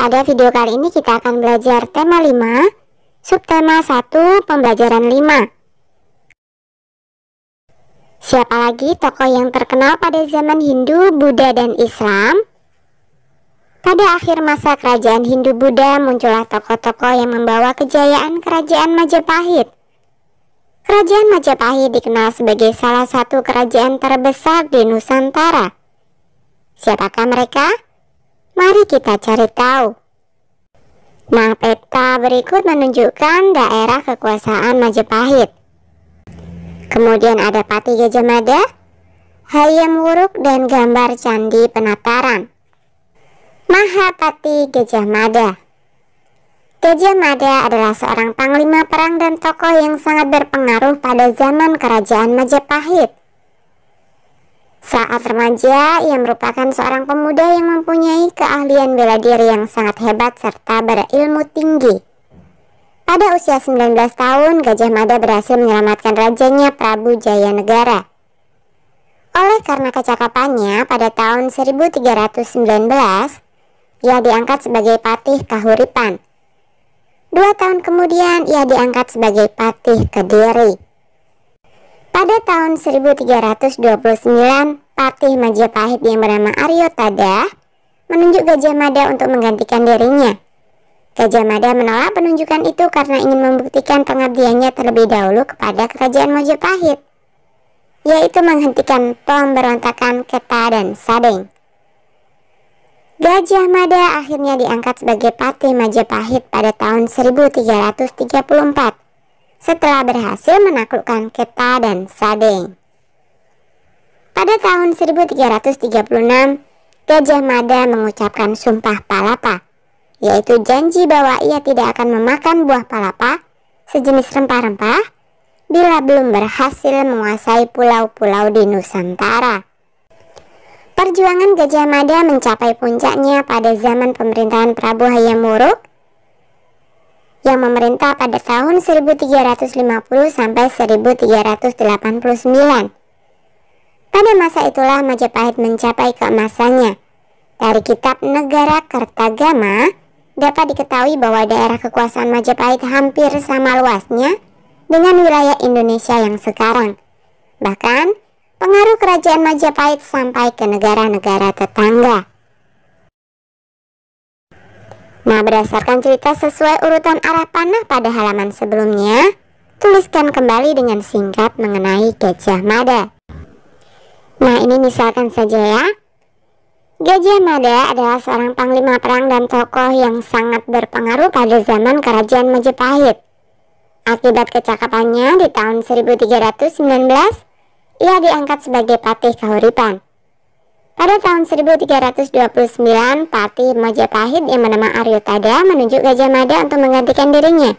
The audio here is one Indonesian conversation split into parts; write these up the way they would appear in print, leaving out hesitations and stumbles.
Pada video kali ini kita akan belajar tema 5, subtema 1, pembelajaran 5. Siapa lagi tokoh yang terkenal pada zaman Hindu, Buddha, dan Islam? Pada akhir masa kerajaan Hindu-Buddha muncullah tokoh-tokoh yang membawa kejayaan kerajaan Majapahit. Kerajaan Majapahit dikenal sebagai salah satu kerajaan terbesar di Nusantara. Siapakah mereka? Mari kita cari tahu. Nah, peta berikut menunjukkan daerah kekuasaan Majapahit. Kemudian ada Pati Gajah Mada, Hayam Wuruk, dan gambar Candi Penataran. Mahapati Gajah Mada. Gajah Mada adalah seorang panglima perang dan tokoh yang sangat berpengaruh pada zaman kerajaan Majapahit. Saat remaja, ia merupakan seorang pemuda yang mempunyai keahlian bela diri yang sangat hebat serta berilmu tinggi. Pada usia 19 tahun, Gajah Mada berhasil menyelamatkan rajanya Prabu Jayanegara. Oleh karena kecakapannya, pada tahun 1319, ia diangkat sebagai Patih Kahuripan. 2 tahun kemudian, ia diangkat sebagai Patih Kediri. Pada tahun 1329, Patih Majapahit yang bernama Aryo Tada menunjuk Gajah Mada untuk menggantikan dirinya. Gajah Mada menolak penunjukan itu karena ingin membuktikan pengabdiannya terlebih dahulu kepada kerajaan Majapahit, yaitu menghentikan pemberontakan Keta dan Sadeng. Gajah Mada akhirnya diangkat sebagai Patih Majapahit pada tahun 1334. Setelah berhasil menaklukkan Keta dan Sadeng. Pada tahun 1336, Gajah Mada mengucapkan Sumpah Palapa, yaitu janji bahwa ia tidak akan memakan buah palapa, sejenis rempah-rempah, bila belum berhasil menguasai pulau-pulau di Nusantara. Perjuangan Gajah Mada mencapai puncaknya pada zaman pemerintahan Prabu Hayam Wuruk yang memerintah pada tahun 1350 sampai 1389. Pada masa itulah Majapahit mencapai keemasannya. Dari kitab Negara Kertagama dapat diketahui bahwa daerah kekuasaan Majapahit hampir sama luasnya dengan wilayah Indonesia yang sekarang. Bahkan, pengaruh kerajaan Majapahit sampai ke negara-negara tetangga. Nah, berdasarkan cerita sesuai urutan arah panah pada halaman sebelumnya, tuliskan kembali dengan singkat mengenai Gajah Mada. Nah, ini misalkan saja ya. Gajah Mada adalah seorang panglima perang dan tokoh yang sangat berpengaruh pada zaman kerajaan Majapahit. Akibat kecakapannya di tahun 1319, ia diangkat sebagai Patih Kahuripan. Pada tahun 1329, Patih Majapahit yang bernama Aryo Tada menunjuk Gajah Mada untuk menggantikan dirinya.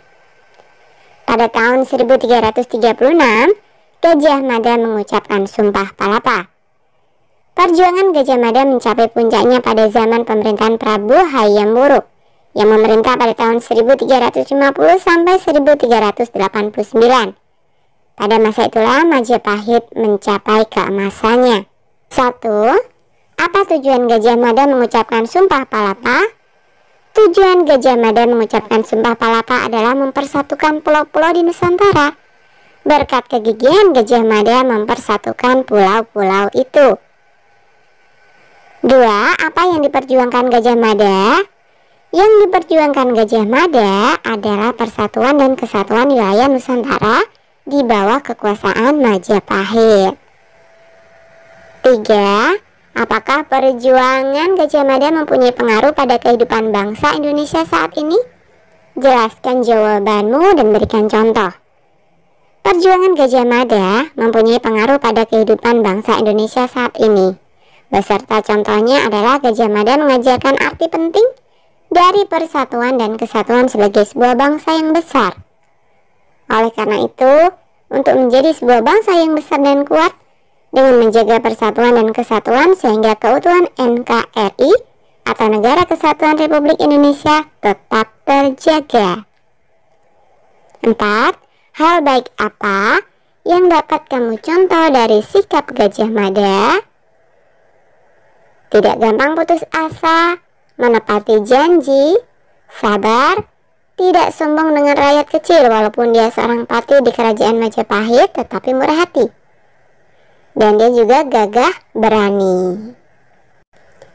Pada tahun 1336, Gajah Mada mengucapkan Sumpah Palapa. Perjuangan Gajah Mada mencapai puncaknya pada zaman pemerintahan Prabu Hayam Wuruk yang memerintah pada tahun 1350 sampai 1389. Pada masa itulah Majapahit mencapai keemasannya. 1. Apa tujuan Gajah Mada mengucapkan Sumpah Palapa? Tujuan Gajah Mada mengucapkan Sumpah Palapa adalah mempersatukan pulau-pulau di Nusantara. Berkat kegigihan Gajah Mada mempersatukan pulau-pulau itu. 2. Apa yang diperjuangkan Gajah Mada? Yang diperjuangkan Gajah Mada adalah persatuan dan kesatuan wilayah Nusantara di bawah kekuasaan Majapahit. 3. Apakah perjuangan Gajah Mada mempunyai pengaruh pada kehidupan bangsa Indonesia saat ini? Jelaskan jawabanmu dan berikan contoh. Perjuangan Gajah Mada mempunyai pengaruh pada kehidupan bangsa Indonesia saat ini. Beserta contohnya adalah Gajah Mada mengajarkan arti penting dari persatuan dan kesatuan sebagai sebuah bangsa yang besar. Oleh karena itu, untuk menjadi sebuah bangsa yang besar dan kuat, dengan menjaga persatuan dan kesatuan sehingga keutuhan NKRI atau Negara Kesatuan Republik Indonesia tetap terjaga. 4. Hal baik apa yang dapat kamu contoh dari sikap Gajah Mada? Tidak gampang putus asa, menepati janji, sabar, tidak sombong dengan rakyat kecil walaupun dia seorang patih di kerajaan Majapahit, tetapi murah hati. Dan dia juga gagah berani.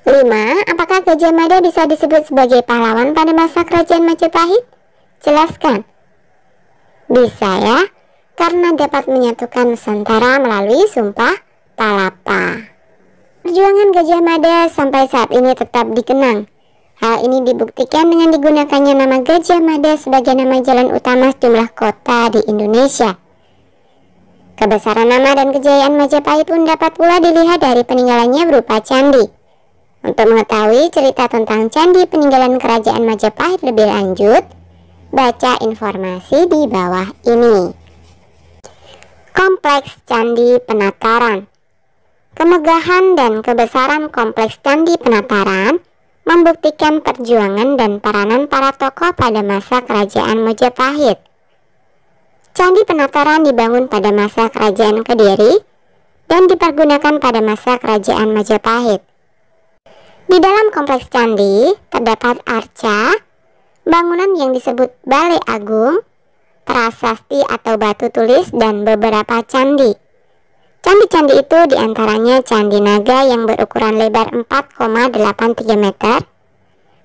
5. Apakah Gajah Mada bisa disebut sebagai pahlawan pada masa kerajaan Majapahit? Jelaskan. Bisa ya, karena dapat menyatukan Nusantara melalui Sumpah Palapa. Perjuangan Gajah Mada sampai saat ini tetap dikenang. Hal ini dibuktikan dengan digunakannya nama Gajah Mada sebagai nama jalan utama sejumlah kota di Indonesia. Kebesaran nama dan kejayaan Majapahit pun dapat pula dilihat dari peninggalannya berupa candi. Untuk mengetahui cerita tentang candi peninggalan kerajaan Majapahit lebih lanjut, baca informasi di bawah ini. Kompleks Candi Penataran. Kemegahan dan kebesaran Kompleks Candi Penataran membuktikan perjuangan dan peranan para tokoh pada masa kerajaan Majapahit. Candi Penataran dibangun pada masa kerajaan Kediri dan dipergunakan pada masa kerajaan Majapahit. Di dalam kompleks candi terdapat arca, bangunan yang disebut Balai Agung, prasasti atau batu tulis, dan beberapa candi. Candi-candi itu diantaranya Candi Naga yang berukuran lebar 4,83 meter,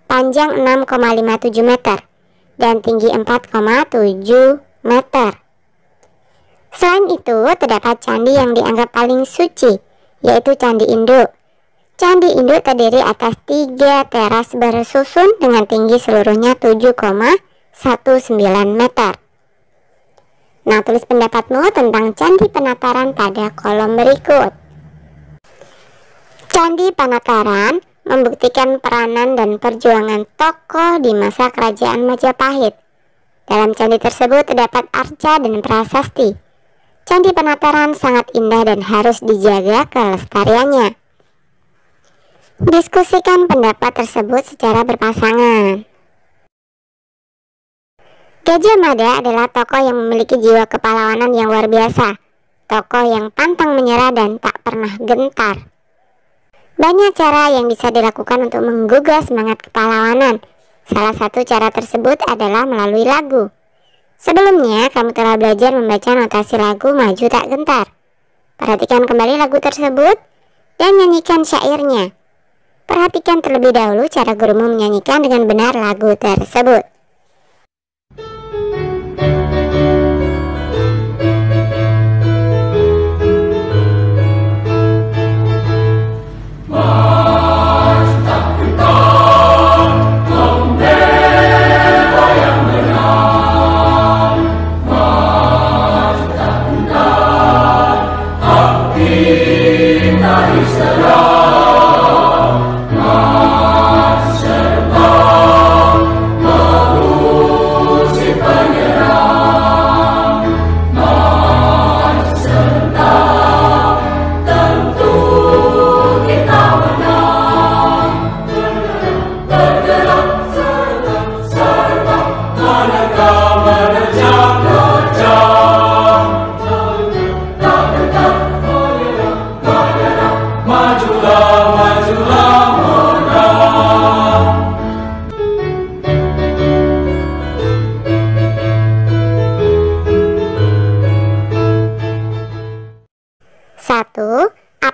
panjang 6,57 meter, dan tinggi 4,7 meter. Selain itu, terdapat candi yang dianggap paling suci, yaitu Candi Induk. Candi Induk terdiri atas 3 teras bersusun dengan tinggi seluruhnya 7,19 meter. Nah, tulis pendapatmu tentang Candi Penataran pada kolom berikut. Candi Penataran membuktikan peranan dan perjuangan tokoh di masa kerajaan Majapahit. Dalam candi tersebut terdapat arca dan prasasti. Candi Penataran sangat indah dan harus dijaga kelestariannya. Diskusikan pendapat tersebut secara berpasangan. Gajah Mada adalah tokoh yang memiliki jiwa kepahlawanan yang luar biasa. Tokoh yang pantang menyerah dan tak pernah gentar. Banyak cara yang bisa dilakukan untuk menggugah semangat kepahlawanan. Salah satu cara tersebut adalah melalui lagu. Sebelumnya, kamu telah belajar membaca notasi lagu Maju Tak Gentar. Perhatikan kembali lagu tersebut dan nyanyikan syairnya. Perhatikan terlebih dahulu cara gurumu menyanyikan dengan benar lagu tersebut.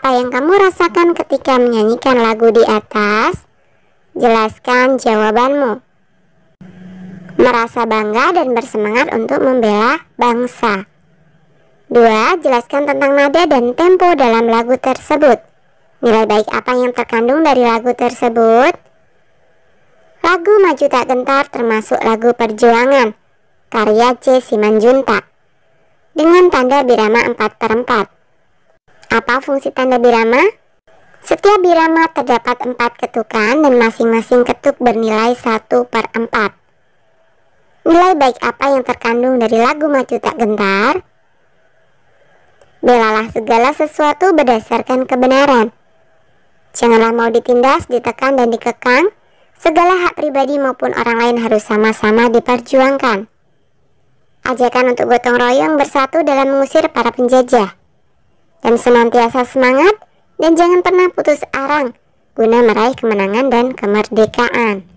Apa yang kamu rasakan ketika menyanyikan lagu di atas? Jelaskan jawabanmu. Merasa bangga dan bersemangat untuk membela bangsa. 2. Jelaskan tentang nada dan tempo dalam lagu tersebut. Nilai baik apa yang terkandung dari lagu tersebut? Lagu Maju Tak Gentar termasuk lagu perjuangan, karya C. Simanjuntak, dengan tanda birama 4/4. Apa fungsi tanda birama? Setiap birama terdapat 4 ketukan dan masing-masing ketuk bernilai 1/4. Nilai baik apa yang terkandung dari lagu Maju Tak Gentar? Belalah segala sesuatu berdasarkan kebenaran. Janganlah mau ditindas, ditekan, dan dikekang. Segala hak pribadi maupun orang lain harus sama-sama diperjuangkan. Ajakan untuk gotong royong bersatu dalam mengusir para penjajah. Dan senantiasa semangat dan jangan pernah putus arang guna meraih kemenangan dan kemerdekaan.